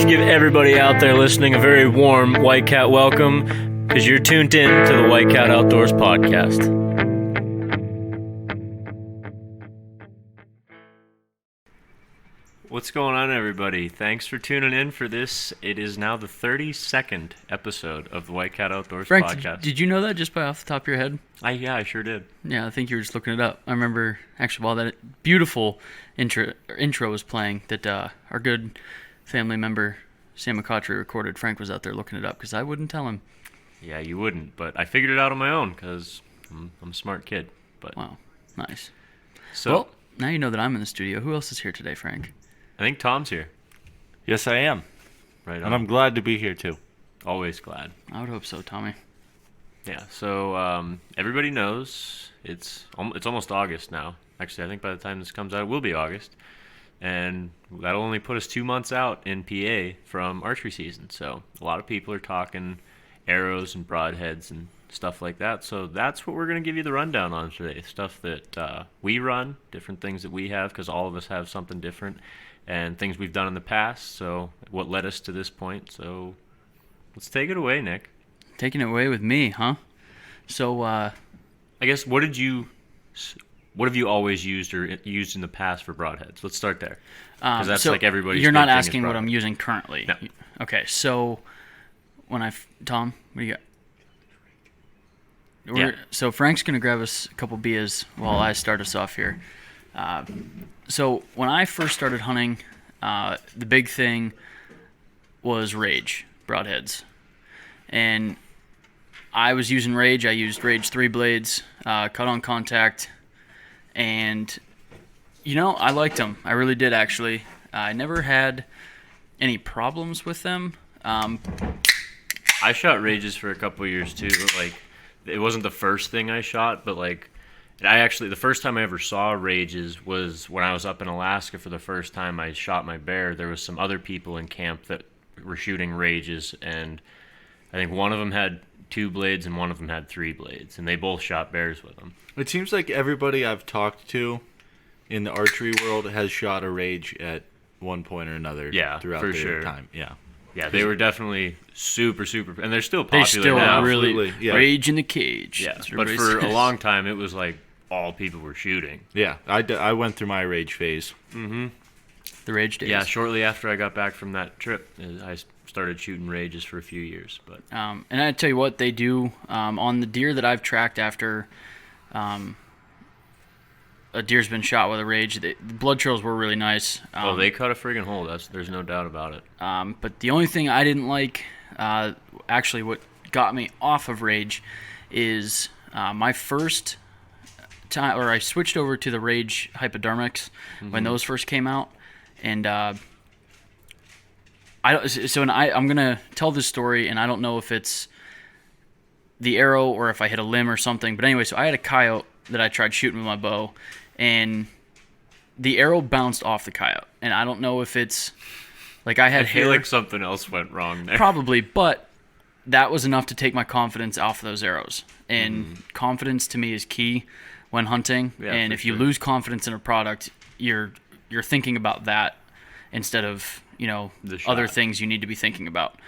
to give everybody out there listening a very warm White Cat welcome, because you're tuned in to the White Cat Outdoors podcast. What's going on, everybody? Thanks for tuning in for this. It is now the 32nd episode of the White Cat Outdoors podcast. Did you know that just by off the top of your head? I sure did. Yeah, I think you were just looking it up. I remember, actually, while that beautiful intro was playing that our good family member, Sam McCautry, recorded, Frank was out there looking it up because I wouldn't tell him. Yeah, you wouldn't, but I figured it out on my own because I'm a smart kid. But wow, nice. So, well, now you know that I'm in the studio. Who else is here today, Frank? I think Tom's here. Yes, I am. Right on. And I'm glad to be here, too. Always glad. I would hope so, Tommy. Yeah, so everybody knows it's almost August now. Actually, I think by the time this comes out, it will be August. And that'll only put us 2 months out in PA from archery season. So a lot of people are talking arrows and broadheads and stuff like that. So that's what we're going to give you the rundown on today. Stuff that we run, different things that we have, because all of us have something different, and things we've done in the past. So what led us to this point. So let's take it away, Nick. Taking it away with me, huh? So, I guess what have you always used or used in the past for broadheads? Let's start there. Because that's so like everybody's. You're not big thing asking is what I'm using currently. No. Okay, so Tom, what do you got? Yeah. So Frank's going to grab us a couple beers while I start us off here. So when I first started hunting, the big thing was Rage broadheads. And I was using Rage. I used Rage 3 blades, cut on contact. And, I liked them. I really did, actually. I never had any problems with them. I shot Rages for a couple years, too. Like, it wasn't the first thing I shot, but, like, the first time I ever saw Rages was when I was up in Alaska for the first time I shot my bear. There was some other people in camp that were shooting Rages, and I think one of them had 2 blades and one of them had 3 blades, and they both shot bears with them. It seems like everybody I've talked to in the archery world has shot a Rage at one point or another throughout for their sure. time. Yeah. Yeah, they were definitely super, and they're still They popular still now. really Rage in the cage. Yeah, That's what but everybody for says. a long time, it was like all people were shooting. Yeah, I went through my Rage phase. Mm-hmm. The Rage days. Yeah, shortly after I got back from that trip, I started shooting Rages for a few years. But and I tell you what, they do on the deer that I've tracked after a deer's been shot with a Rage. The blood trails were really nice. they cut a friggin' hole. There's no doubt about it. But the only thing I didn't like, actually what got me off of Rage, is my first time, or I switched over to the Rage hypodermics when those first came out, and I'm gonna tell this story, and I don't know if it's the arrow or if I hit a limb or something. But anyway, so I had a coyote that I tried shooting with my bow, and the arrow bounced off the coyote, and I don't know if it's like I feel like something else went wrong there. Probably, but that was enough to take my confidence off those arrows. And confidence to me is key when hunting. Yeah, and if you lose confidence in a product, you're thinking about that instead of other things you need to be thinking about.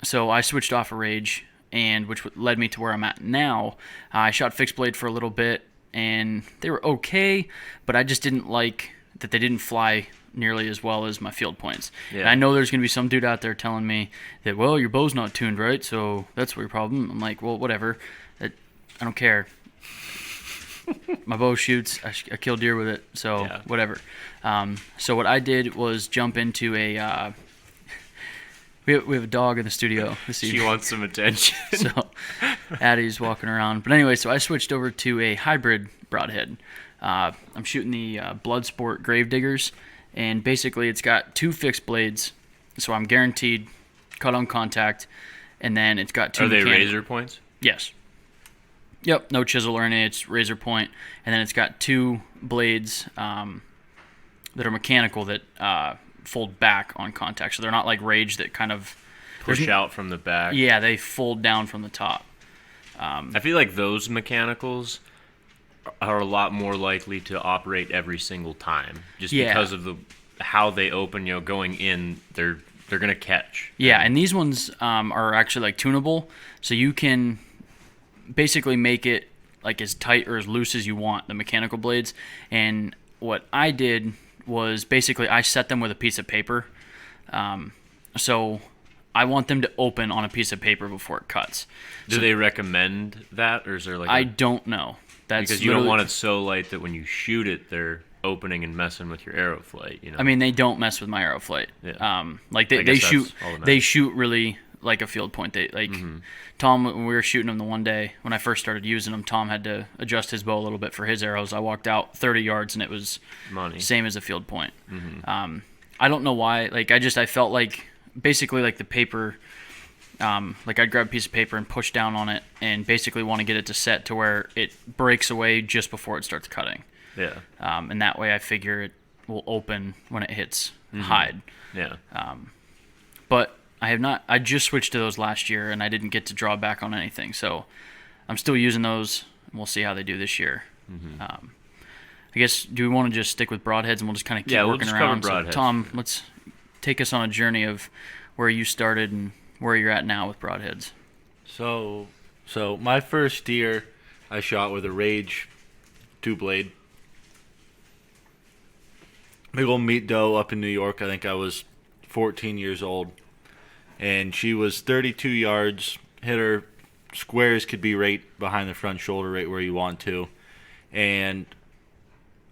So I switched off a Rage, and which led me to where I'm at now. I shot fixed blade for a little bit, and they were okay, but I just didn't like that they didn't fly nearly as well as my field points. Yeah. And I know there's going to be some dude out there telling me that, well, your bow's not tuned right, so that's your problem. I'm like, well, whatever. I don't care. My bow shoots. I kill deer with it, so whatever. So what I did was jump into a... We have a dog in the studio this evening. She wants some attention. So Addie's walking around. But anyway, so I switched over to a hybrid broadhead. I'm shooting the Bloodsport Gravediggers, and basically it's got 2 fixed blades, so I'm guaranteed cut on contact, and then it's got 2 Are they mechanical. razor points? Yes. Yep, no chisel or anything. It's razor point, and then it's got 2 blades that are mechanical that fold back on contact, so they're not like Rage that kind of push out from the back. Yeah, they fold down from the top. I feel like those mechanicals are a lot more likely to operate every single time, just because of the how they open, going in, they're gonna catch. Yeah, and these ones are actually like tunable, so you can basically make it like as tight or as loose as you want, the mechanical blades. And what I did was basically I set them with a piece of paper. So I want them to open on a piece of paper before it cuts. Do they recommend that, or is there like I don't know. That's because you don't want it so light that when you shoot it, they're opening and messing with your arrow flight. I mean, they don't mess with my arrow flight. Yeah. Like they shoot really like a field point. They like Tom, when we were shooting them the one day when I first started using them, Tom had to adjust his bow a little bit for his arrows. I walked out 30 yards and it was same as a field point. I don't know why. Like I felt like basically like the paper. Like I'd grab a piece of paper and push down on it and basically want to get it to set to where it breaks away just before it starts cutting. Yeah. And that way I figure it will open when it hits hide. Yeah. But I just switched to those last year and I didn't get to draw back on anything. So I'm still using those and we'll see how they do this year. I guess, do we want to just stick with broadheads and we'll just kind of keep working around? So Tom, let's take us on a journey of where you started and where you're at now with broadheads. So my first deer I shot with a Rage 2-blade. Big old meat doe up in New York. I think I was 14 years old. And she was 32 yards. Hit her squares could be right behind the front shoulder, right where you want to. And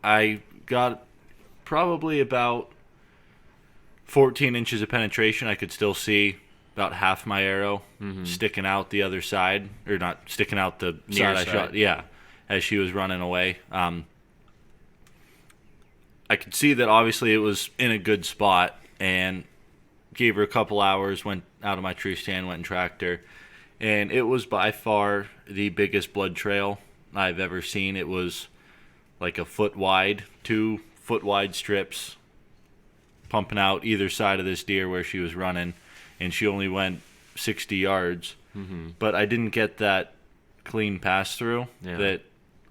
I got probably about 14 inches of penetration. I could still see about half my arrow sticking out the other side, or not sticking out the side I shot. Yeah, as she was running away. I could see that obviously it was in a good spot, and gave her a couple hours, went out of my tree stand, went and tracked her, and it was by far the biggest blood trail I've ever seen. It was like a foot wide, 2 foot wide strips pumping out either side of this deer where she was running, and she only went 60 yards. But I didn't get that clean pass through that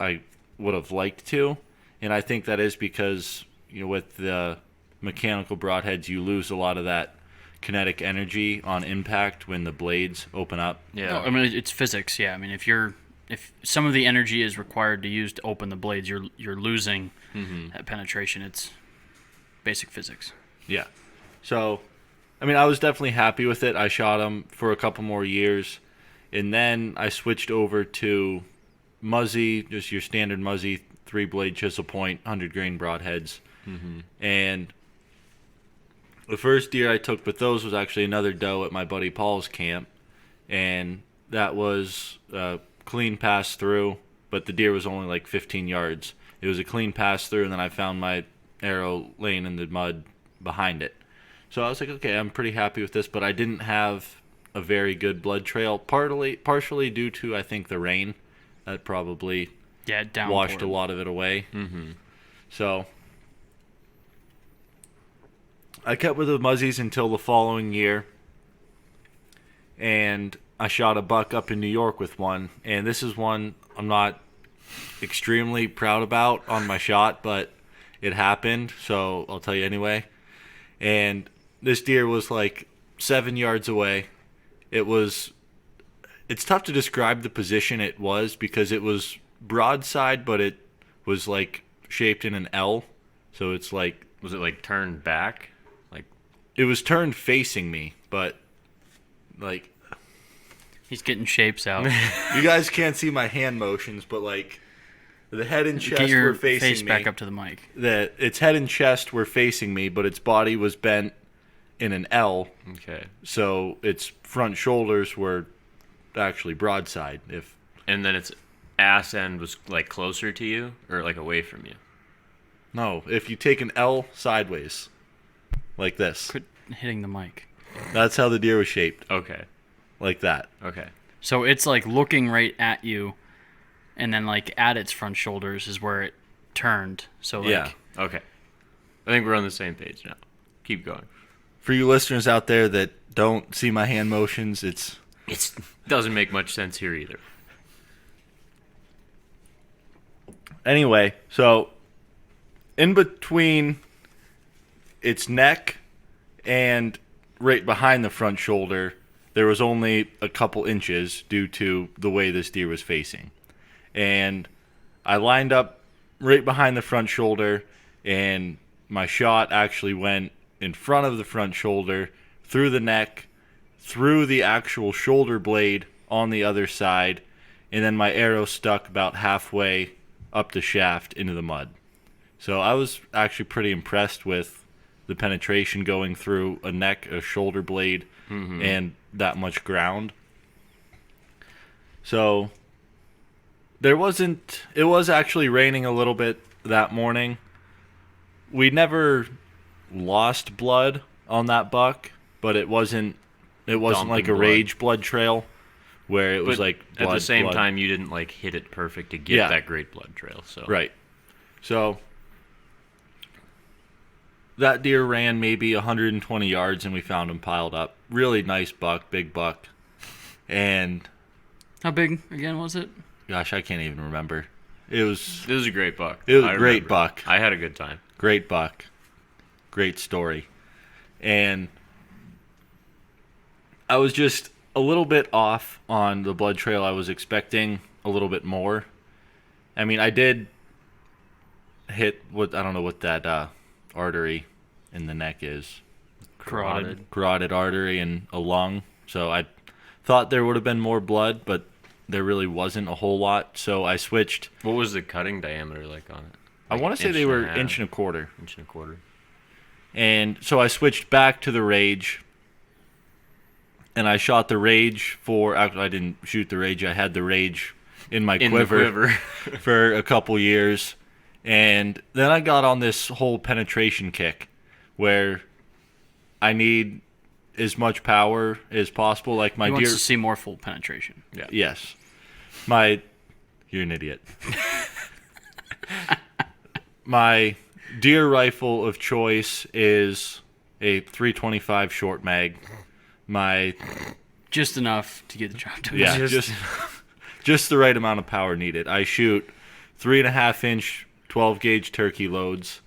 I would have liked to, and I think that is because with the mechanical broadheads you lose a lot of that kinetic energy on impact when the blades open up. No, I mean it's physics. Yeah, I mean if some of the energy is required to use to open the blades, you're losing that penetration. It's basic physics. Yeah. So, I mean, I was definitely happy with it. I shot them for a couple more years, and then I switched over to Muzzy, just your standard Muzzy 3-blade chisel point, 100 grain broadheads. And the first deer I took with those was actually another doe at my buddy Paul's camp, and that was a clean pass through, but the deer was only like 15 yards. It was a clean pass through, and then I found my arrow laying in the mud behind it. So I was like, okay, I'm pretty happy with this, but I didn't have a very good blood trail, partially due to, I think, the rain. That probably washed a lot of it away. So I kept with the Muzzies until the following year, and I shot a buck up in New York with one, and this is one I'm not extremely proud about on my shot, but it happened, so I'll tell you anyway. And this deer was like 7 yards away. It's tough to describe the position it was because it was broadside, but it was like shaped in an L. So it's like, was it like turned back? Like it was turned facing me, but like he's getting shapes out. You guys can't see my hand motions, but like the head and chest were facing me. Get your face back up to the mic. Its head and chest were facing me, but its body was bent in an L. Okay. So its front shoulders were actually broadside. And then its ass end was like closer to you or like away from you? No, if you take an L sideways, like this. Quit hitting the mic. That's how the deer was shaped. Okay. Like that. Okay. So it's like looking right at you, and then like at its front shoulders is where it turned. So like, yeah. Okay. I think we're on the same page now. Keep going. For you listeners out there that don't see my hand motions, it doesn't make much sense here either. Anyway, so in between its neck and right behind the front shoulder, there was only a couple inches due to the way this deer was facing. And I lined up right behind the front shoulder, and my shot actually went in front of the front shoulder, through the neck, through the actual shoulder blade on the other side, and then my arrow stuck about halfway up the shaft into the mud. So I was actually pretty impressed with the penetration going through a neck, a shoulder blade, and that much ground. So it was actually raining a little bit that morning. We never lost blood on that buck, but it wasn't Dumping like a blood. rage blood trail where it was But like at the blood, same blood. time, you didn't like hit it perfect to get Yeah. that great blood trail. So Right. So that deer ran maybe 120 yards and we found him piled up. Really nice buck, big buck. And How big again was it? gosh, I can't even remember. It was it was a great buck. It was a I great remember. buck. I had a good time. great buck. Great story. And I was just a little bit off on the blood trail. I was expecting a little bit more. I mean, I did hit I don't know what that artery in the neck is. Carotid artery and a lung. So I thought there would have been more blood, but there really wasn't a whole lot. So I switched. What was the cutting diameter like on it? I Like want to say they and a were half, inch and a quarter. inch and a quarter. And so I switched back to the Rage. And I shot the Rage actually, I didn't shoot the Rage. I had the Rage in my In quiver, the quiver. for a couple years. And then I got on this whole penetration kick where I need as much power as possible. Like my He wants deer. to see more full penetration. Yeah. Yes. You're an idiot. My deer rifle of choice is a 325 short mag. Just enough to get the job done. Yeah, just the right amount of power needed. I shoot 3.5 inch 12 gauge turkey loads.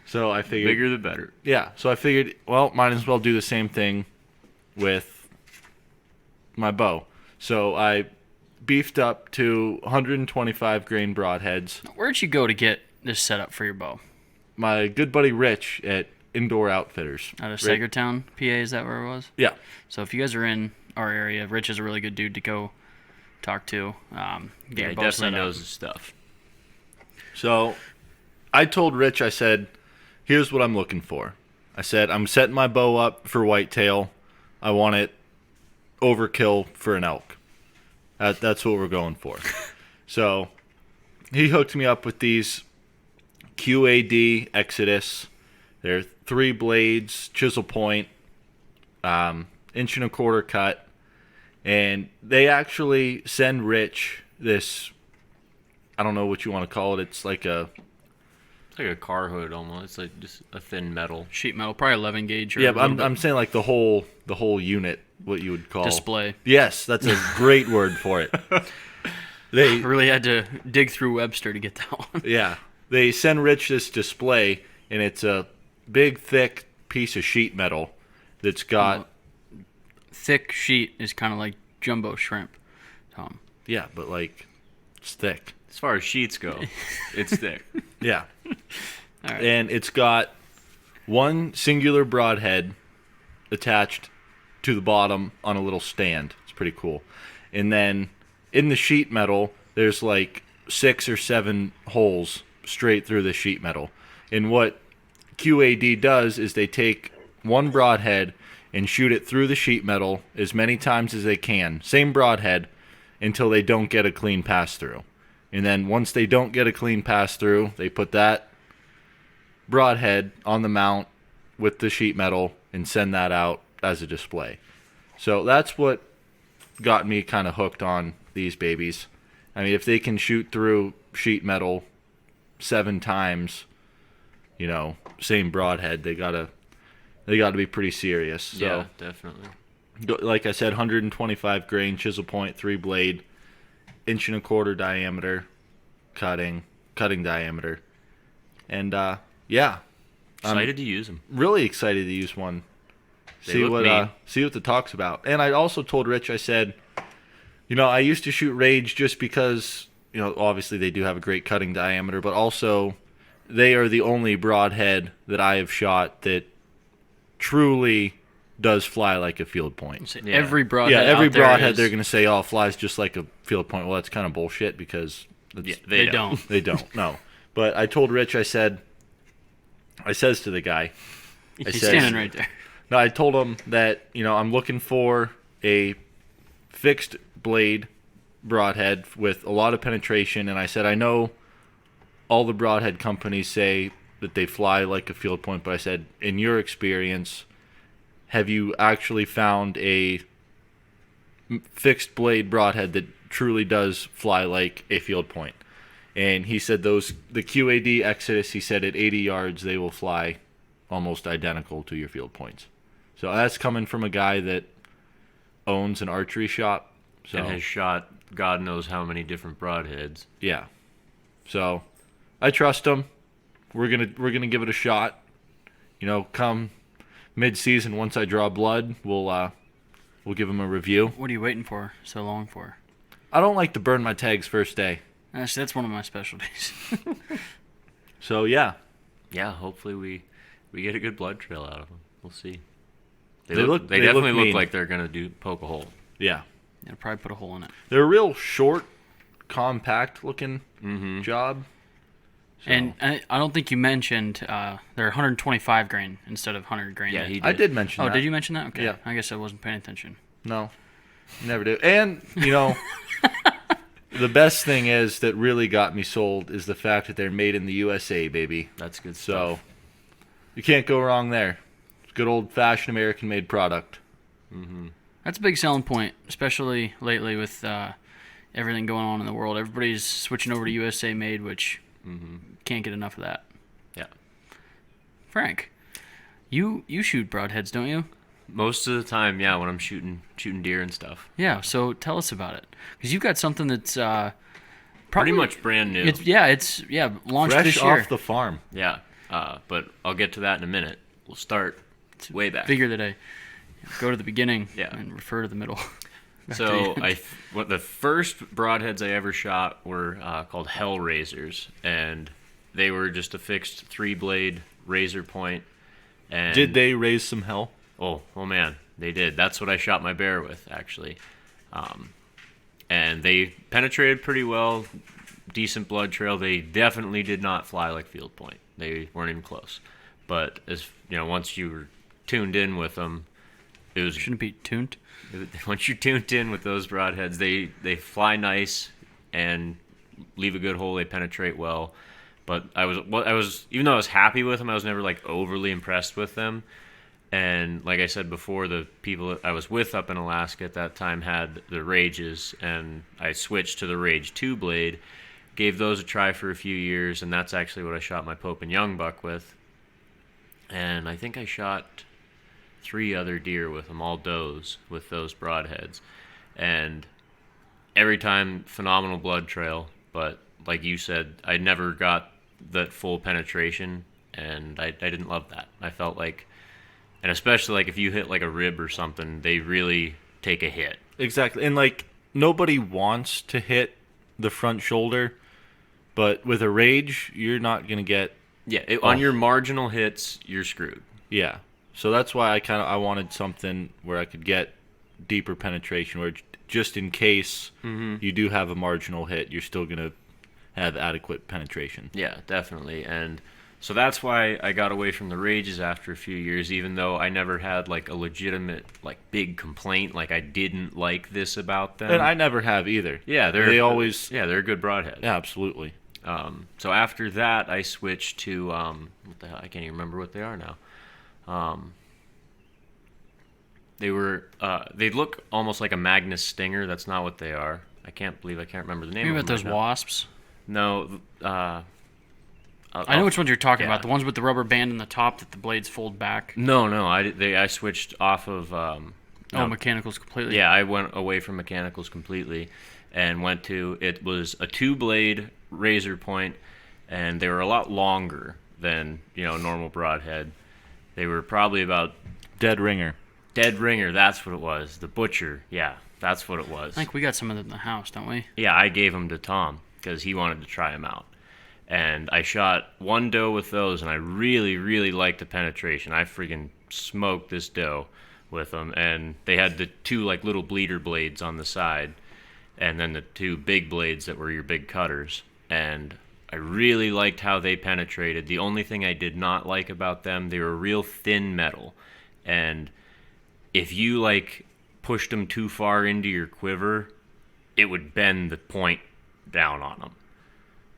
So I figured Bigger the better. Yeah, so I figured, well, might as well do the same thing with my bow. So I beefed up to 125 grain broadheads. Where'd you go to get this setup for your bow? My good buddy Rich at Indoor Outfitters. Out of Right- Sagertown, PA, is that where it was? Yeah. So if you guys are in our area, Rich is a really good dude to go talk to. Get Yeah, your he bow definitely set up. knows his stuff. So I told Rich, I said, here's what I'm looking for. I said, I'm setting my bow up for whitetail. I want it overkill for an elk. That's what we're going for. So he hooked me up with these QAD Exodus. They're 3 blades, chisel point, inch and a quarter cut. And they actually send Rich this, I don't know what you want to call it. It's like a, It's like a car hood almost. It's like just a thin metal. Sheet metal, probably 11 gauge or yeah, a but little I'm, bit I'm saying like the whole unit, what you would call display. Yes, that's a great word for it. I They really had to dig through Webster to get that one. yeah, they send Rich this display, and it's a big, thick piece of sheet metal that's got Thick sheet is kind of like jumbo shrimp, Tom. yeah, but like it's thick. As far as sheets go, it's thick. Yeah, All right. and it's got one singular broadhead attached to the bottom on a little stand. It's pretty cool. And then in the sheet metal, there's like 6 or 7 holes straight through the sheet metal. And what QAD does is they take one broadhead and shoot it through the sheet metal as many times as they can, same broadhead, until they don't get a clean pass through. And then once they don't get a clean pass through, they put that broadhead on the mount with the sheet metal and send that out as a display. So that's what got me kind of hooked on these babies. I mean, if they can shoot through sheet metal 7 times, same broadhead, they gotta be pretty serious. So, Yeah, definitely. like I said, 125 grain chisel point, 3 blade, inch and a quarter diameter, cutting diameter, and yeah, Excited to use them. Really excited to use one. They See look what mean. see what the talk's about. And I also told Rich, I said, I used to shoot Rage just because, obviously they do have a great cutting diameter, but also they are the only broadhead that I have shot that truly does fly like a field point. So Yeah. every broadhead. Yeah, every out there broadhead is- they're going to say, "Oh, flies just like a field point." Well, that's kind of bullshit because Yeah, They don't. they don't. No. But I told Rich, I says to the guy, I He's said, standing right there. No, I told him that, I'm looking for a fixed blade broadhead with a lot of penetration. And I said, I know all the broadhead companies say that they fly like a field point, but I said, in your experience, have you actually found a fixed blade broadhead that truly does fly like a field point? And he said the QAD Exodus, he said at 80 yards, they will fly almost identical to your field points. So that's coming from a guy that owns an archery shop. So And has shot God knows how many different broadheads. yeah. So I trust him. We're gonna give it a shot. Come mid-season, once I draw blood, we'll give him a review. What are you waiting for so long for? I don't like to burn my tags first day. Actually, that's one of my specialties. So yeah, Yeah, hopefully we get a good blood trail out of them. We'll see. They They look- They they look definitely look mean. like they're gonna poke a hole. yeah. It'll probably put a hole in it. They're a real short, compact looking Mm-hmm. job. So, And I don't think you mentioned they're 125 grain instead of 100 grain. Yeah, he did. I did mention Oh, that. did you mention that? Okay. Yeah. I guess I wasn't paying attention. No, never do. And, the best thing is that really got me sold is the fact that they're made in the USA, baby. That's good So stuff. you can't go wrong there. It's good old-fashioned American-made product. That's a big selling point, especially lately with everything going on in the world. Everybody's switching over to USA made, which can't get enough of that. Yeah. Frank, you shoot broadheads, don't you? Most of the time, yeah, when I'm shooting deer and stuff. Yeah. So tell us about it, because you've got something that's Pretty probably much brand new. It's launched Fresh this year. off the farm. Yeah. But I'll get to that in a minute. We'll start way back. Figure that I go to the beginning Yeah. and refer to the middle. So the first broadheads I ever shot were called Hellraisers, and they were just a fixed 3-blade razor point. And Did they raise some hell? Oh man, they did. That's what I shot my bear with, actually. And they penetrated pretty well, decent blood trail. They definitely did not fly like field point. They weren't even close. But once you were tuned in with them, it was Shouldn't be tuned. once you're tuned in with those broadheads, they fly nice and leave a good hole. They penetrate well. But I was even though I was happy with them, I was never like overly impressed with them. And like I said before, the people that I was with up in Alaska at that time had the Rages, and I switched to the Rage 2-blade, gave those a try for a few years, and that's actually what I shot my Pope and Young buck with. And I think I shot 3 other deer with them, all does, with those broadheads. And every time, phenomenal blood trail, but like you said, I never got that full penetration, and I didn't love that. I felt like, and especially like if you hit like a rib or something, they really take a hit. Exactly. And nobody wants to hit the front shoulder, but with a Rage, you're not going to get Yeah, on your marginal hits, you're screwed. yeah. So that's why I wanted something where I could get deeper penetration, where just in case you do have a marginal hit, you're still going to have adequate penetration. Yeah, definitely. And so that's why I got away from the Rages after a few years, even though I never had like a legitimate like big complaint, like I didn't like this about them. And I never have either. yeah, they always they're a good broadhead. yeah, absolutely. So after that, I switched to what the hell? I can't even remember what they are now. They look almost like a Magnus Stinger. That's not what they are. I can't remember the name Maybe of about them those right now. wasps. No, I know which ones you're talking yeah. about. The ones with the rubber band in the top that the blades fold back. No, I switched off of. No, Mechanicals completely. yeah, I went away from mechanicals completely, and it was a 2-blade razor point, and they were a lot longer. than normal broadhead. They were probably about Dead ringer. dead ringer. That's what it was. The butcher. Yeah, that's what it was. I think we got some of them in the house, don't we? Yeah, I gave them to Tom because he wanted to try them out. And I shot one doe with those, and I really, really liked the penetration. I freaking smoked this doe with them. And they had the two like little bleeder blades on the side, and then the two big blades that were your big cutters. And I really liked how they penetrated. The only thing I did not like about them, they were real thin metal. And if you like pushed them too far into your quiver, it would bend the point down on them.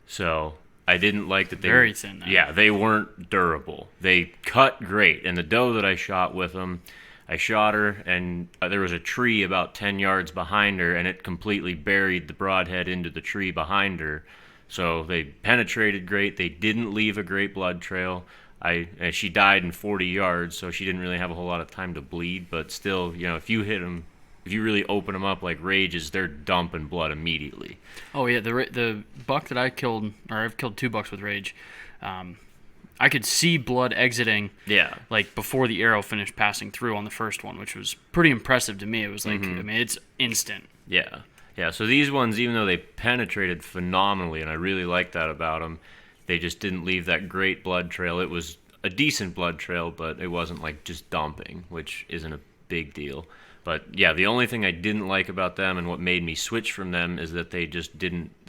So I didn't like that they Very thin, though. Yeah, they weren't durable. They cut great, and the doe that I shot with them, I shot her, and there was a tree about 10 yards behind her, and it completely buried the broadhead into the tree behind her. So they penetrated great. They didn't leave a great blood trail. And she died in 40 yards, so she didn't really have a whole lot of time to bleed. But still, if you hit them, if you really open them up like Rage's, they're dumping blood immediately. Oh yeah, the buck that I killed, or I've killed 2 bucks with Rage. I could see blood exiting. Yeah. Like before the arrow finished passing through on the first one, which was pretty impressive to me. It was like, I mean, it's instant. Yeah. Yeah, so these ones, even though they penetrated phenomenally, and I really liked that about them, they just didn't leave that great blood trail. It was a decent blood trail, but it wasn't like just dumping, which isn't a big deal. But yeah, the only thing I didn't like about them and what made me switch from them is that they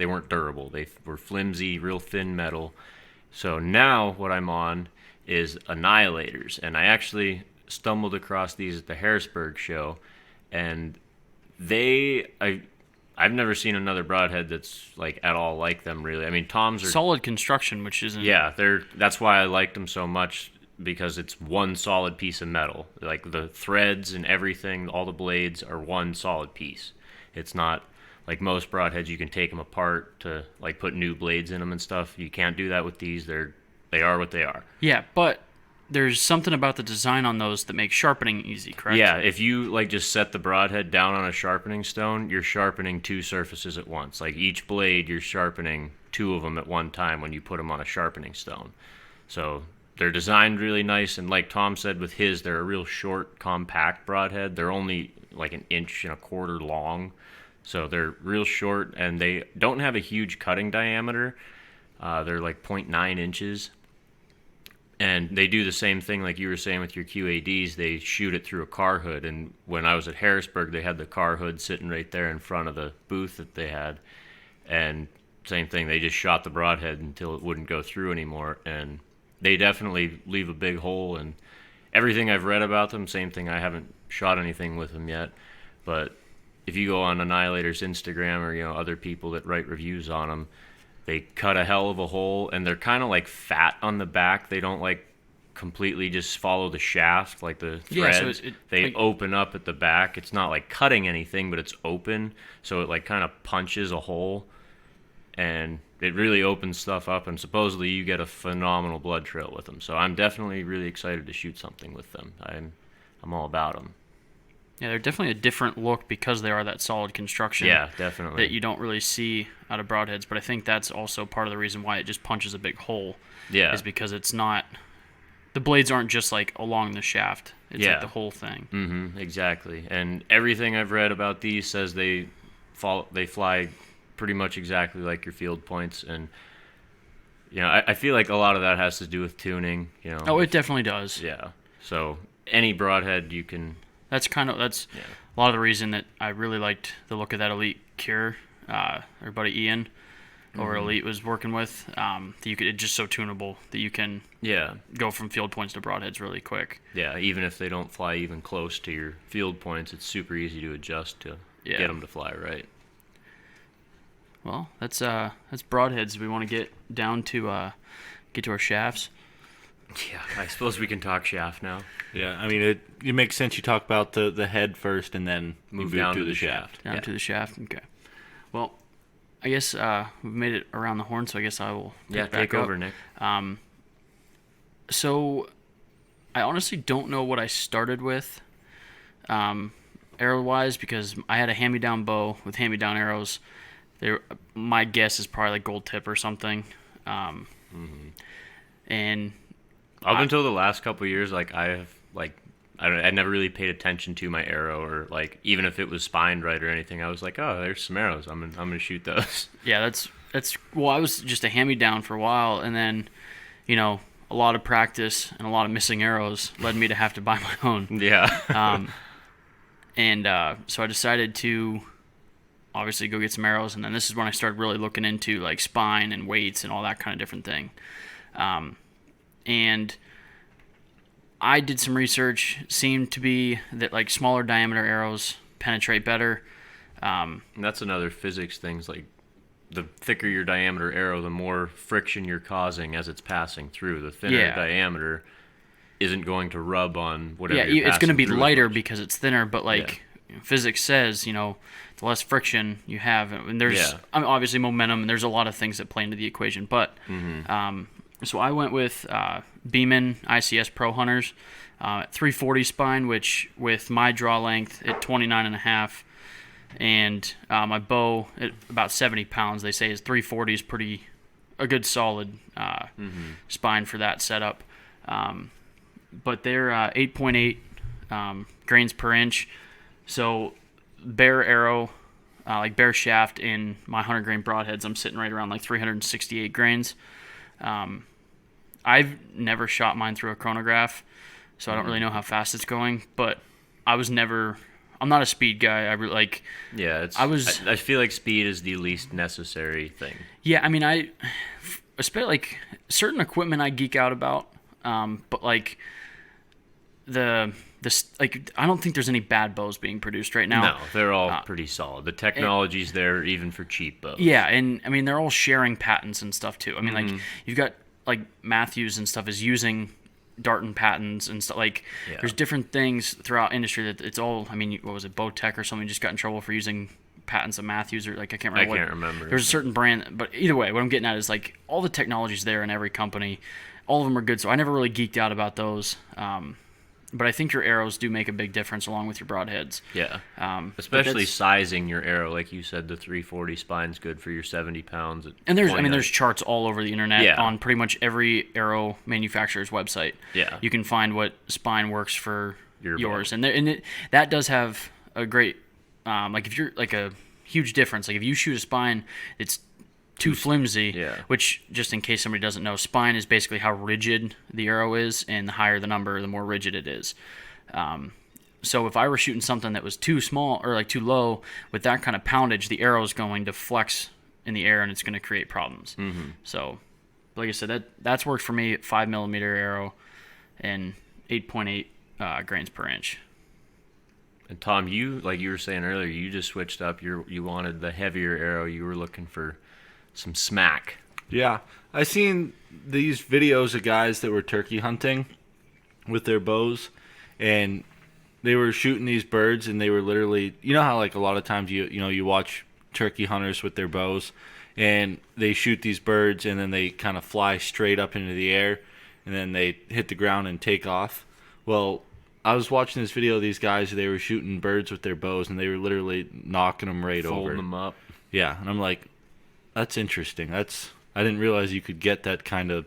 weren't durable. They were flimsy, real thin metal. So now what I'm on is Annihilators, and I actually stumbled across these at the Harrisburg show, and I've never seen another broadhead that's like at all like them, really. I mean, Tom's are Solid construction, which isn't. yeah, that's why I liked them so much, because it's one solid piece of metal. Like the threads and everything, all the blades are one solid piece. It's not like most broadheads you can take them apart to like put new blades in them and stuff. You can't do that with these. They are what they are. Yeah, but there's something about the design on those that makes sharpening easy, correct? Yeah, if you like just set the broadhead down on a sharpening stone, you're sharpening 2 surfaces at once. Like each blade, you're sharpening 2 of them at one time when you put them on a sharpening stone. So they're designed really nice, and like Tom said with his, they're a real short, compact broadhead. They're only like 1.25 inches long, so they're real short, and they don't have a huge cutting diameter. They're like 0.9 inches. And they do the same thing like you were saying with your QADs. They shoot it through a car hood. And when I was at Harrisburg, they had the car hood sitting right there in front of the booth that they had. And same thing, they just shot the broadhead until it wouldn't go through anymore. And they definitely leave a big hole. And everything I've read about them, same thing, I haven't shot anything with them yet. But if you go on Annihilator's Instagram or other people that write reviews on them, they cut a hell of a hole, and they're kind of like fat on the back. They don't like completely just follow the shaft like the threads. Yeah, so they like, open up at the back. It's not like cutting anything, but it's open, so it like kind of punches a hole, and it really opens stuff up. And supposedly you get a phenomenal blood trail with them. So I'm definitely really excited to shoot something with them. I'm all about them. Yeah, they're definitely a different look because they are that solid construction. Yeah, definitely. That you don't really see out of broadheads, but I think that's also part of the reason why it just punches a big hole. Yeah. Is because it's not, the blades aren't just like along the shaft. It's like the whole thing. Mm-hmm, exactly. And everything I've read about these says they fly pretty much exactly like your field points, and I feel like a lot of that has to do with tuning. Oh, it definitely does. Yeah. So any broadhead you can. That's a lot of the reason that I really liked the look of that Elite Cure. Our buddy Ian over Elite was working with. That it's just so tunable that you can go from field points to broadheads really quick. Yeah, even if they don't fly even close to your field points, it's super easy to adjust to get them to fly right. Well, that's broadheads. We want to get down to our shafts. Yeah, I suppose we can talk shaft now. Yeah, I mean, it makes sense you talk about the head first and then move down to the shaft. Down to the shaft, okay. Well, I guess we've made it around the horn, so I guess I will take over, Nick. So, I honestly don't know what I started with arrow-wise, because I had a hand-me-down bow with hand-me-down arrows. My guess is probably like gold tip or something. and Up until the last couple of years, like I never really paid attention to my arrow, or like even if it was spined right or anything, I was like, oh, there's some arrows. I'm gonna shoot those. yeah, that's well, I was just a hand-me-down for a while, and then, a lot of practice and a lot of missing arrows led me to have to buy my own. Yeah. So I decided to obviously go get some arrows, and then this is when I started really looking into like spine and weights and all that kind of different thing. And I did some research. Seemed to be that like smaller diameter arrows penetrate better. And that's another physics things, like the thicker your diameter arrow, the more friction you're causing as it's passing through. The thinner Yeah. diameter isn't going to rub on whatever. Yeah, you're it's going to passing be through as lighter much. because it's thinner, but like physics says, the less friction you have, and there's Yeah. obviously momentum, and there's a lot of things that play into the equation. But so I went with Beeman ICS Pro Hunters, 340 spine, which with my draw length at 29.5, and my bow at about 70 pounds. They say is 340 is a good solid spine for that setup. But they're 8.8 grains per inch. So bare arrow, like bare shaft in my 100 grain broadheads, I'm sitting right around like 368 grains. I've never shot mine through a chronograph, so I don't really know how fast it's going. But I'm not a speed guy. I really like. Yeah, I feel like speed is the least necessary thing. Yeah, I mean, especially like certain equipment I geek out about, but like like I don't think there's any bad bows being produced right now. No, they're all pretty solid. The technology's there even for cheap bows. Yeah, and I mean they're all sharing patents and stuff too. I mean, like you've got like Matthews and stuff is using Darton patents and stuff. Like there's different things throughout industry that it's all. I mean, what was it, Bowtech or something? Just got in trouble for using patents of Matthews, or like I can't remember. I can't remember. There's a certain brand, but either way, what I'm getting at is like all the technology's there in every company. All of them are good, so I never really geeked out about those. But I think your arrows do make a big difference along with your broadheads. Yeah. But Especially that's- sizing your arrow, like you said, the 340 spine's good for your 70 pounds. And there's charts all over the internet Yeah. on pretty much every arrow manufacturer's website. Yeah. You can find what spine works for Your yours, bow. and that does have a great, like if you're like a huge difference. Like if you shoot a spine, it's too flimsy. Yeah. Which, just in case somebody doesn't know, spine is basically how rigid the arrow is, and the higher the number, the more rigid it is. So if I were shooting something that was too small or like too low with that kind of poundage, the arrow is going to flex in the air and it's going to create problems. So, like I said, that's worked for me at 5mm arrow and 8.8 grains per inch. And Tom, like you were saying earlier, you just switched up. You wanted the heavier arrow. You were looking for some smack. Yeah, I seen these videos of guys that were turkey hunting with their bows, and they were shooting these birds, and they were literally, you know how like a lot of times you watch turkey hunters with their bows, and they shoot these birds, and then they kind of fly straight up into the air, and then they hit the ground and take off. Well, I was watching this video of these guys. They were shooting birds with their bows, and they were literally knocking them right over. Folding them up. Yeah, and I'm like, that's interesting. I didn't realize you could get that kind of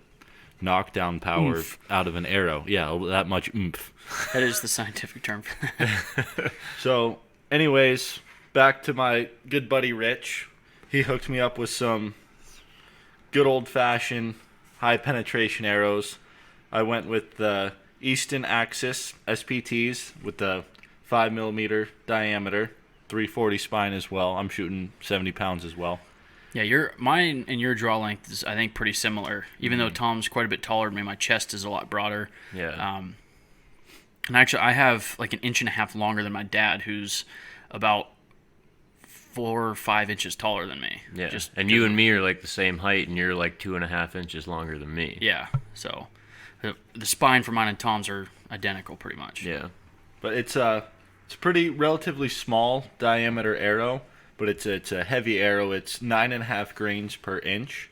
knockdown power out of an arrow. Yeah, that much oomph. That is the scientific term for that. So, anyways, back to my good buddy Rich. He hooked me up with some good old-fashioned high-penetration arrows. I went with the Easton Axis SPTs with the 5mm diameter, 340 spine as well. I'm shooting 70 pounds as well. Yeah, mine and your draw length is, I think, pretty similar. Even though Tom's quite a bit taller than me, my chest is a lot broader. Yeah. And actually, I have like 1.5 inches longer than my dad, who's about 4 or 5 inches taller than me. Yeah. Just And you and me are like the same height, and you're like 2.5 inches longer than me. yeah. So the spine for mine and Tom's are identical, pretty much. Yeah. But it's a pretty relatively small diameter arrow, but it's a heavy arrow. It's 9.5 grains per inch,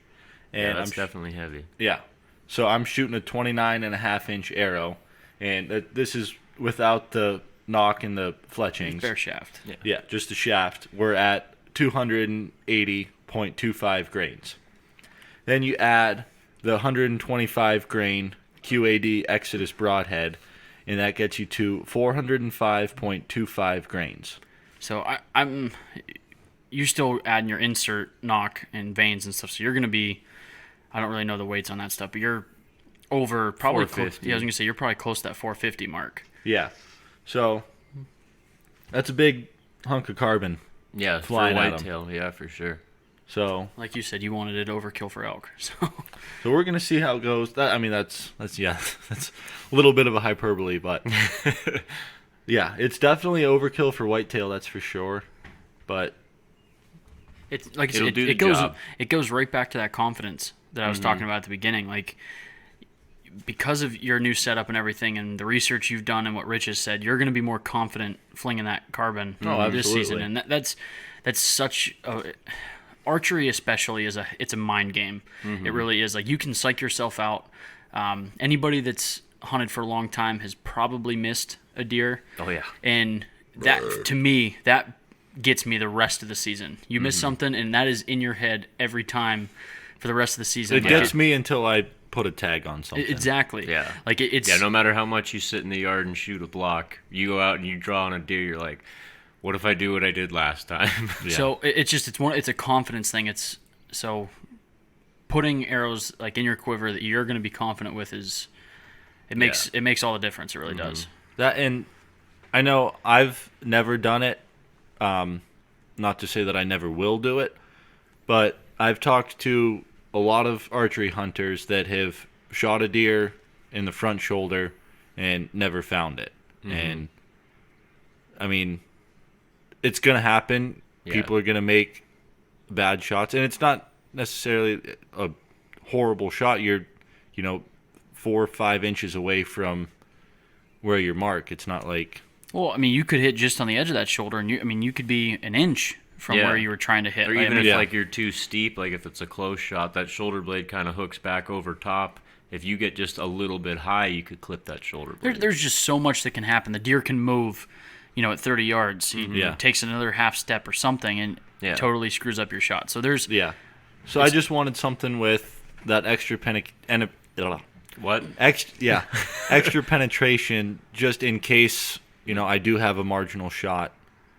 and Yeah, that's definitely heavy. yeah. So I'm shooting a 29.5-inch arrow, and this is without the knock and the fletchings. Bare shaft. Yeah. Yeah, just the shaft. We're at 280.25 grains. Then you add the 125 grain QAD Exodus broadhead, and that gets you to 405.25 grains. So I'm you're still adding your insert knock and veins and stuff. So you're gonna be, I don't really know the weights on that stuff, but you're over probably close, 450. yeah, I was gonna say you're probably close to that 450 mark. Yeah. So that's a big hunk of carbon. Yeah, for Flying at 'em. whitetail, yeah, for sure. So Like you said, you wanted it overkill for elk. So we're gonna see how it goes. That's yeah, that's a little bit of a hyperbole, but yeah, it's definitely overkill for whitetail. That's for sure. But it's like I It'll said, do the it goes job. it goes right back to that confidence that I was talking about at the beginning. Like, because of your new setup and everything and the research you've done and what Rich has said, you're going to be more confident flinging that carbon this season. absolutely. And that's such a, archery especially it's a mind game. It really is. Like, you can psych yourself out. Anybody that's hunted for a long time has probably missed a deer. Oh yeah. And that, to me, that gets me the rest of the season. You miss something, and that is in your head every time for the rest of the season. it Like, gets me until I put a tag on something. Exactly. Yeah. Like, it's Yeah, no matter how much you sit in the yard and shoot a block, you go out and you draw on a deer, you're like, what if I do what I did last time? Yeah. so it's a confidence thing. It's so putting arrows like in your quiver that you're going to be confident with it makes all the difference. It really does. That, and I know I've never done it. Not to say that I never will do it, but I've talked to a lot of archery hunters that have shot a deer in the front shoulder and never found it. And I mean, it's gonna happen. Yeah. People are gonna make bad shots, and it's not necessarily a horrible shot. You're, 4 or 5 inches away from where you mark. It's not like Well, I mean, you could hit just on the edge of that shoulder, and you could be an inch from Yeah. where you were trying to hit. Or Like, I even mean, if Yeah. like you're too steep, like if it's a close shot, that shoulder blade kind of hooks back over top. If you get just a little bit high, you could clip that shoulder blade. there's just so much that can happen. The deer can move, at 30 yards. He Yeah. takes another half step or something and Yeah. totally screws up your shot. So there's yeah. So I just wanted something with that extra What? extra penetration, just in case I do have a marginal shot.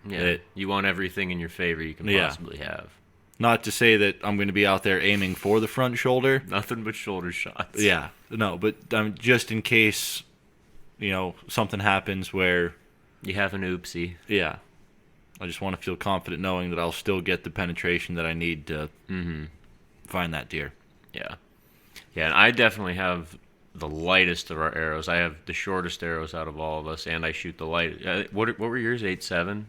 Yeah. You want everything in your favor you can Yeah. possibly have. Not to say that I'm going to be out there aiming for the front shoulder. Nothing but shoulder shots. Yeah, no, but just in case, something happens where, You have an oopsie. yeah, I just want to feel confident knowing that I'll still get the penetration that I need to find that deer. Yeah. Yeah, and I definitely have the lightest of our arrows. I have the shortest arrows out of all of us, and I shoot the light. What were yours? 8.7?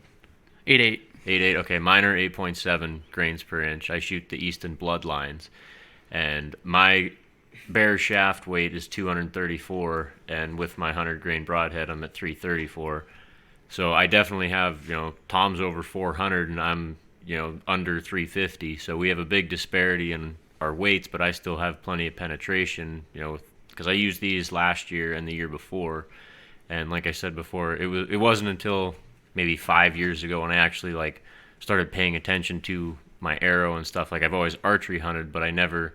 8.8. 8.8. Okay, mine are 8.7 grains per inch. I shoot the Easton Bloodlines, and my bare shaft weight is 234, and with my 100 grain broadhead, I'm at 334. So I definitely have, Tom's over 400, and I'm, under 350. So we have a big disparity in our weights, but I still have plenty of penetration, because I used these last year and the year before. And like I said before, it wasn't until maybe 5 years ago when I actually started paying attention to my arrow and stuff. Like, I've always archery hunted, but I never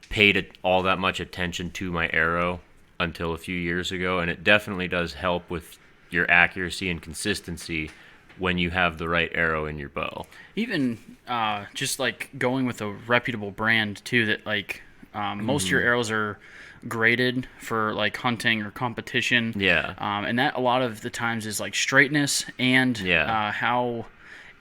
paid it all that much attention to my arrow until a few years ago. And it definitely does help with your accuracy and consistency when you have the right arrow in your bow. Even just like going with a reputable brand too, that most of your arrows are graded for like hunting or competition. Yeah. And that a lot of the times is like straightness and Yeah. how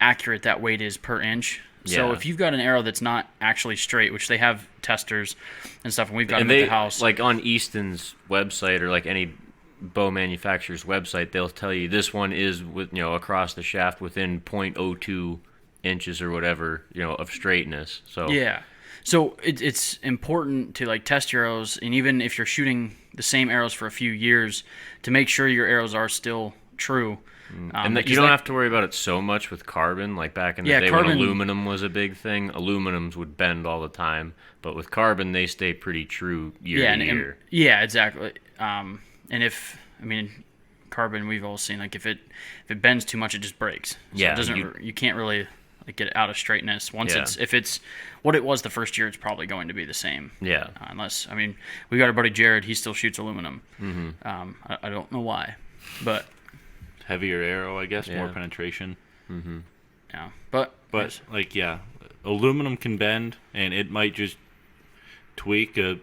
accurate that weight is per inch. So Yeah. if you've got an arrow that's not actually straight, which they have testers and stuff, and we've got And them at they, the house. like on Easton's website or like any bow manufacturer's website, they'll tell you this one is with across the shaft within 0.02 inches or whatever of straightness. So Yeah. So it's important to test your arrows, and even if you're shooting the same arrows for a few years, to make sure your arrows are still true. And that you don't have to worry about it so much with carbon. Like back in the day carbon- when aluminum was a big thing, aluminums would bend all the time. But with carbon, they stay pretty true year to year. Yeah, exactly. And carbon, we've all seen if it bends too much, it just breaks. So Yeah, it doesn't. You can't really like get it out of straightness. Once Yeah. if it's what it was the first year, it's probably going to be the same. Yeah. Unless, I mean, we got our buddy Jared. He still shoots aluminum. I don't know why, but Heavier arrow, I guess, more Yeah. penetration. yeah. But But like, yeah, aluminum can bend, and it might just tweak a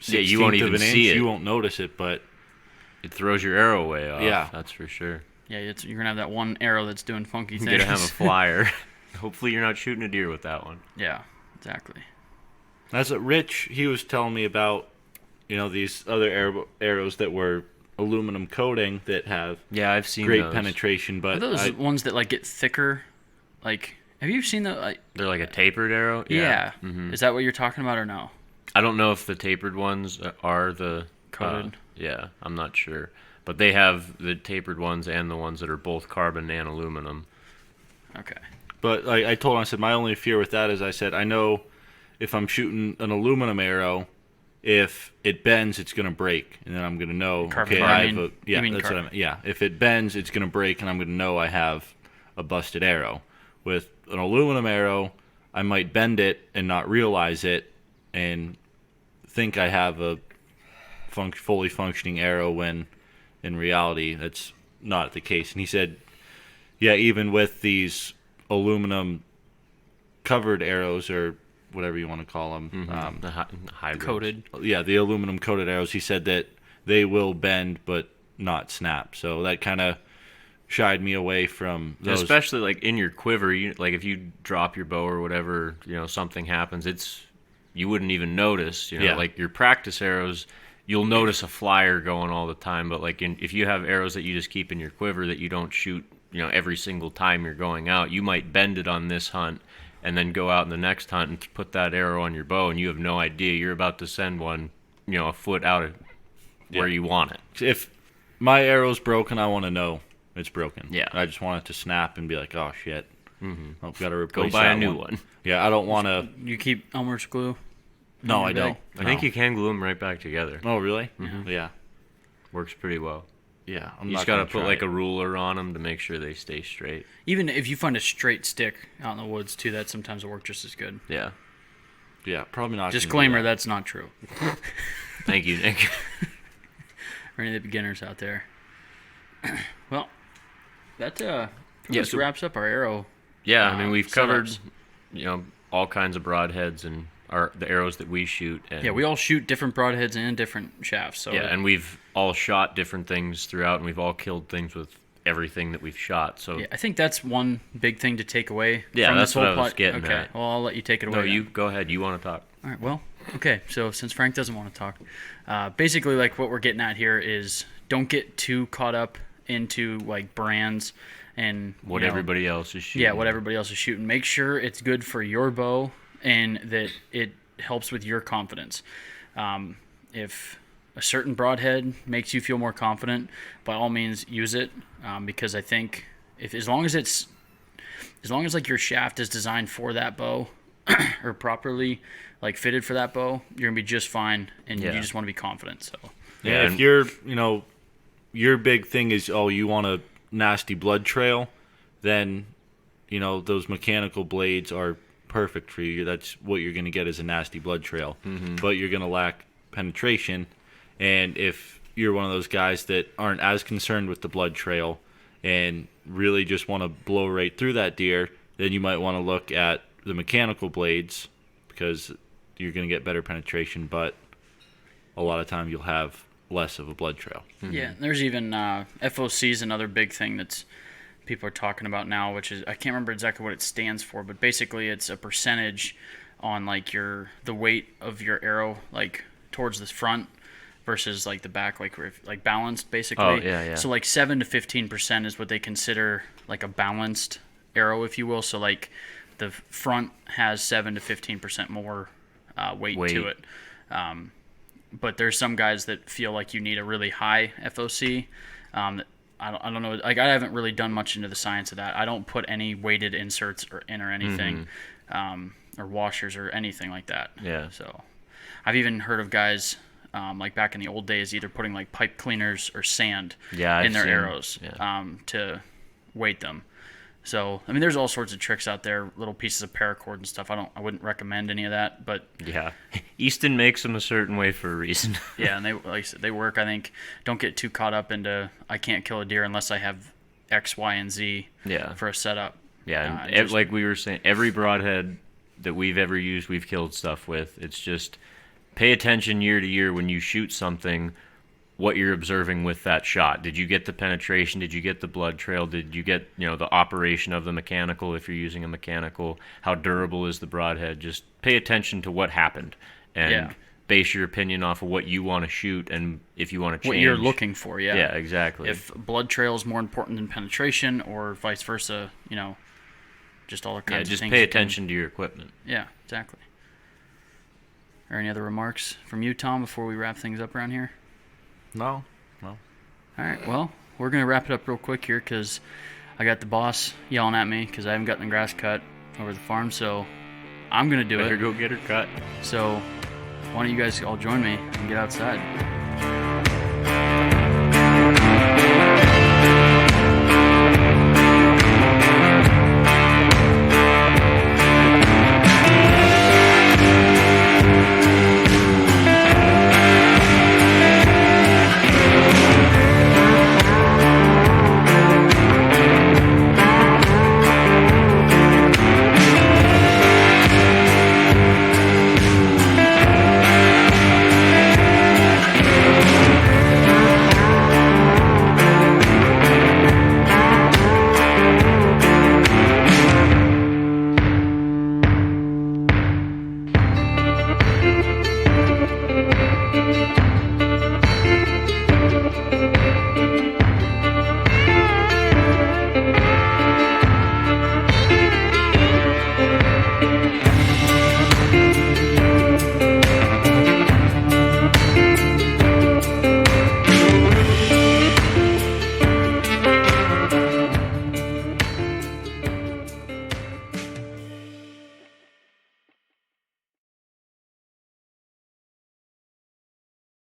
Yeah, you won't 16th of even an see inch. it. You won't notice it, but It throws your arrow way off. Yeah. That's for sure. yeah, you're gonna have that one arrow that's doing funky You're things. gonna have a flyer. Hopefully, you're not shooting a deer with that one. Yeah, exactly. that's what Rich, he was telling me about, these other arrows that were aluminum coating that have Yeah, I've seen great those. penetration, but Are those ones that like get thicker? Like, have you seen the? Like, They're like a tapered arrow. yeah. Mhm. Is that what you're talking about or no? I don't know if the tapered ones are the Coated? yeah, I'm not sure, but they have the tapered ones and the ones that are both carbon and aluminum. Okay. But like I told him, I said my only fear with that is I said I know if I'm shooting an aluminum arrow, if it bends, it's gonna break, and then I'm gonna know. Carbon Okay, carbon. I have a You yeah. mean That's what I carbon. meant. Yeah, if it bends, it's gonna break, and I'm gonna know I have a busted arrow. With an aluminum arrow, I might bend it and not realize it, and think I have a fully functioning arrow when in reality that's not the case. And he said, yeah, even with these aluminum covered arrows or whatever you want to call them, The hybrids. Coated. yeah, the aluminum coated arrows, he said that they will bend but not snap. So that kind of shied me away from And those. especially like in your quiver, like if you drop your bow or whatever, something happens, you wouldn't even notice. Yeah. Like your practice arrows, you'll notice a flyer going all the time. But like if you have arrows that you just keep in your quiver that you don't shoot, every single time you're going out, you might bend it on this hunt and then go out in the next hunt and put that arrow on your bow, and you have no idea you're about to send one, a foot out of where Yeah. you want it. If my arrow's broken, I want to know it's broken. Yeah. I just want it to snap and be like, oh shit, I've got to Go replace buy that a new one. Yeah, I don't want to. You keep Elmer's glue? No, I Okay. don't. I think No. you can glue them right back together. Oh, really? Yeah. Works pretty well. Yeah. I'm You not just gotta gonna put try like it. a ruler on them to make sure they stay straight. Even if you find a straight stick out in the woods too, that sometimes will work just as good. Yeah. Yeah, probably not. gonna do Disclaimer: that. that's not true. Thank you, Nick. For any of the beginners out there. Well, that Yeah, just so- wraps up our arrow. Yeah, I mean we've covered, setups. all kinds of broadheads and the arrows that we shoot. And, Yeah, we all shoot different broadheads and different shafts. So yeah, and we've all shot different things throughout, and we've all killed things with everything that we've shot. So yeah, I think that's one big thing to take away. Yeah, from that's this whole what I was pod- getting Okay, at. well I'll let you take it away. no, then. you go ahead. You want to talk? All right. Well, okay. So since Frank doesn't want to talk, basically, like what we're getting at here is don't get too caught up into like brands and What everybody else is shooting. Yeah, what everybody else is shooting. Make sure it's good for your bow and that it helps with your confidence. If a certain broadhead makes you feel more confident, by all means use it, because I think as long as like your shaft is designed for that bow or properly like fitted for that bow, you're gonna be just fine, and Yeah. you just want to be confident. So Yeah, Yeah, if and- you're, your big thing is, you want a nasty blood trail, then, those mechanical blades are perfect for you. That's what you're going to get is a nasty blood trail. But you're going to lack penetration. And if you're one of those guys that aren't as concerned with the blood trail and really just want to blow right through that deer, then you might want to look at the mechanical blades because you're going to get better penetration, but a lot of time you'll have less of a blood trail. yeah, there's even FOC is another big thing that's people are talking about now, which is I can't remember exactly what it stands for, but basically it's a percentage on like the weight of your arrow like towards the front versus like the back, like balanced basically. Oh, yeah. So like 7 to 15% is what they consider like a balanced arrow, if you will. So like the front has 7 to 15% more weight Weight. to it. But there's some guys that feel like you need a really high FOC. I don't know. Like I haven't really done much into the science of that. I don't put any weighted inserts or anything, or washers or anything like that. Yeah. So I've even heard of guys like back in the old days either putting like pipe cleaners or sand Yeah, I've in their seen- arrows yeah. to weight them. So, I mean, there's all sorts of tricks out there, little pieces of paracord and stuff. I wouldn't recommend any of that, but Yeah. Easton makes them a certain way for a reason. yeah, and they, like I said, they work. I think don't get too caught up into I can't kill a deer unless I have X, Y, and Z Yeah. for a setup. Yeah, and just- like we were saying, every broadhead that we've ever used, we've killed stuff with. It's just pay attention year to year when you shoot something, what you're observing with that shot. Did you get the penetration? Did you get the blood trail? Did you get, the operation of the mechanical if you're using a mechanical? How durable is the broadhead? Just pay attention to what happened and Yeah. base your opinion off of what you want to shoot and if you want to change. What you're looking for, yeah. Yeah, exactly. If blood trail is more important than penetration, or vice versa, just all the yeah, kinds of just things. pay you can- attention to your equipment. Yeah, exactly. Are any other remarks from you, Tom, before we wrap things up around here? No. All right, well, we're going to wrap it up real quick here because I got the boss yelling at me because I haven't gotten the grass cut over the farm, so I'm going to do Better it. go get her cut. So why don't you guys all join me and get outside?